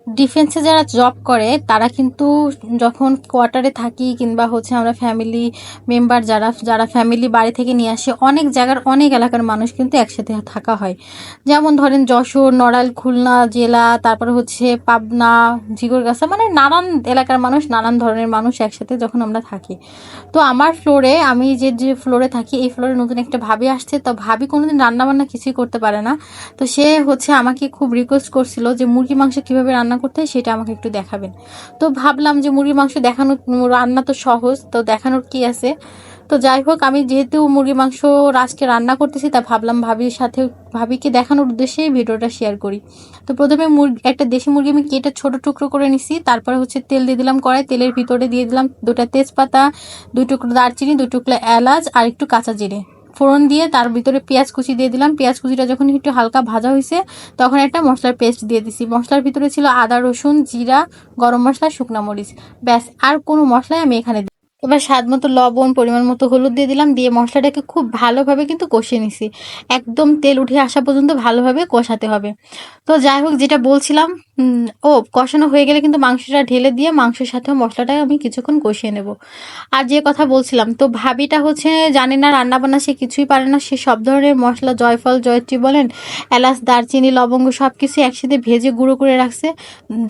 ডিফেন্সে যারা জব করে তারা কিন্তু যখন কোয়ার্টারে থাকি কিংবা হচ্ছে আমরা ফ্যামিলি মেম্বার যারা যারা ফ্যামিলি বাড়ি থেকে নিয়ে আসে, অনেক জায়গার অনেক এলাকার মানুষ কিন্তু একসাথে থাকা হয়। যেমন ধরেন যশোর, নড়াইল, খুলনা জেলা, তারপরে হচ্ছে পাবনা, ঝিগরগাছা, মানে নানান এলাকার মানুষ, নানান ধরনের মানুষ একসাথে যখন আমরা থাকি। তো আমার ফ্লোরে, আমি যে যে ফ্লোরে থাকি, এই ফ্লোরে নতুন একটা ভাবি আসছে। তো ভাবি কোনোদিন রান্নাবান্না কিছুই করতে পারে না। তো সে হচ্ছে আমাকে খুব রিকোয়েস্ট করছিল যে মুরগি মাংস কিভাবে রান্না করতে হয় সেটা আমাকে একটু দেখাবেন। তো ভাবলাম যে মুরগি মাংস দেখানোর, রান্না তো সহজ, তো দেখানোর কি আছে। তো যাই হোক, আমি যেহেতু মুরগি মাংস আজকে রান্না করতেছি, তা ভাবলাম ভাবির সাথে, ভাবিকে দেখানোর উদ্দেশ্যে ভিডিওটা শেয়ার করি। তো প্রথমে একটা দেশি মুরগি আমি কেটে ছোট টুকরো করে নিছি। তারপরে হচ্ছে তেল দিয়ে দিলাম কড়াই, তেলের ভিতরে দিয়ে দিলাম 2টা তেজপাতা, 2 টুকরো দারচিনি, 2 টুকরো এলাচ আর একটু কাঁচা জিরে ফোড়ন দিয়ে তার ভিতরে পেঁয়াজ কুচি দিয়ে দিলাম। পেঁয়াজ কুচিটা যখন একটু হালকা ভাজা হয়েছে তখন একটা মশলার পেস্ট দিয়ে দিছি। মশলার ভিতরে ছিল আদা, রসুন, জিরা, গরম মশলা, শুকনা মরিচ, ব্যাস, আর কোনো মশলাই আমি এখানে। এবার স্বাদ মতো লবণ, পরিমাণ মতো হলুদ দিয়ে দিলাম, দিয়ে মশলাটাকে খুব ভালোভাবে কিন্তু কষিয়ে নিছি। একদম তেল উঠে আসা পর্যন্ত ভালোভাবে কষাতে হবে। তো যাই হোক, যেটা বলছিলাম, কষানো হয়ে গেলে কিন্তু মাংসটা ঢেলে দিয়ে মাংসের সাথেও মশলাটা আমি কিছুক্ষণ কষিয়ে নেব। আর যে কথা বলছিলাম, তো ভাবিটা হচ্ছে জানে না রান্না বান্না, সে কিছুই পারে না। সে সব ধরনের মশলা, জয়ফল, জয়ত্রী বলেন, এলাচ, দারচিনি, লবঙ্গ সব কিছু একসাথে ভেজে গুঁড়ো করে রাখছে।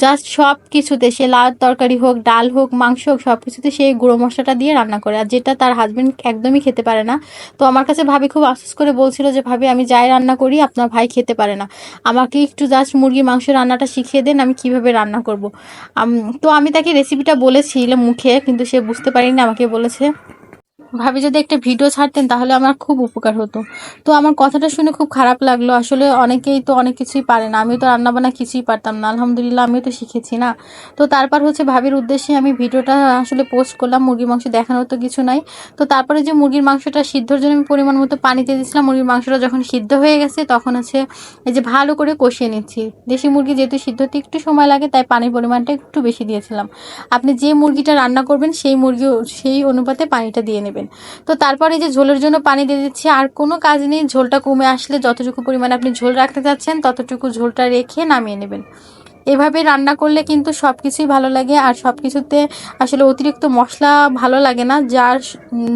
জাস্ট সব কিছুতে, সে লাল তরকারি হোক, ডাল হোক, মাংস হোক, সব কিছুতে সেই গুঁড়ো মশলাটা দিয়ে রান্না করে। আর যেটা তার হাজবেন্ড একদমই খেতে পারে না। তো আমার কাছে ভাবি খুব আফসোস করে বলছিল যে ভাবি, আমি যাই রান্না করি আপনার ভাই খেতে পারে না, আমাকে একটু জাস্ট মুরগি মাংস রান্নাটা শিখিয়ে দেন, আমি কিভাবে রান্না করব। তো আমি তাকে রেসিপিটা বলেছিলাম মুখে, কিন্তু সে বুঝতে পারেনি, আমাকে বলেছে ভাবি যদি একটা ভিডিও ছাড়তেন তাহলে আমার খুব উপকার হতো। তো আমার কথাটা শুনে খুব খারাপ লাগলো। আসলে অনেকেই তো অনেক কিছুই পারে না, আমি তো রান্নাবান্না কিছুই পারতাম না, আলহামদুলিল্লাহ আমিও তো শিখেছি না। তো তারপর হচ্ছে ভাবির উদ্দেশ্যে আমি ভিডিওটা আসলে পোস্ট করলাম। মুরগির মাংস দেখানোর তো কিছু নাই। তো তারপরে যে মুরগির মাংসটা সিদ্ধর জন্য আমি পরিমাণ মতো পানি দিয়ে দিয়েছিলাম। মুরগির মাংসটা যখন সিদ্ধ হয়ে গেছে তখন হচ্ছে এই যে ভালো করে কষিয়ে নিচ্ছি। দেশি মুরগি যেহেতু সিদ্ধ হতে একটু সময় লাগে, তাই পানির পরিমাণটা একটু বেশি দিয়েছিলাম। আপনি যে মুরগিটা রান্না করবেন সেই অনুপাতে পানিটা দিয়ে নেবেন। তো তারপরে যে ঝোলের জন্য পানি দিয়ে দিচ্ছি, আর কোনো কাজ নেই। ঝোলটা কমে আসলে যতটুকু পরিমাণে আপনি ঝোল রাখতে চাচ্ছেন ততটুকু ঝোলটা রেখে নামিয়ে নেবেন। এভাবে রান্না করলে কিন্তু সব কিছুই ভালো লাগে। আর সব কিছুতে আসলে অতিরিক্ত মশলা ভালো লাগে না। যার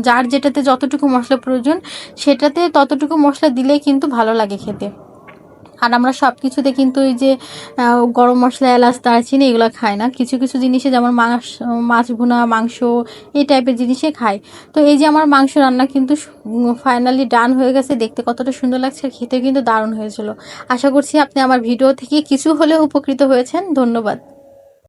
যার যেটাতে যতটুকু মশলা প্রয়োজন সেটাতে ততটুকু মশলা দিলেই কিন্তু ভালো লাগে খেতে। আর আমরা সব কিছুতে কিন্তু এই যে গরম মশলা, এলাচ, দারচিনি এগুলো খাই না। কিছু কিছু জিনিসে, যেমন মাছ ভুনা, মাংস, এই টাইপের জিনিসে খাই। তো এই যে আমার মাংস রান্না কিন্তু ফাইনালি ডান হয়ে গেছে। দেখতে কতটা সুন্দর লাগছে, খেতে কিন্তু দারুণ হয়েছিল। আশা করছি আপনি আমার ভিডিও থেকে কিছু হলেও উপকৃত হয়েছেন। ধন্যবাদ।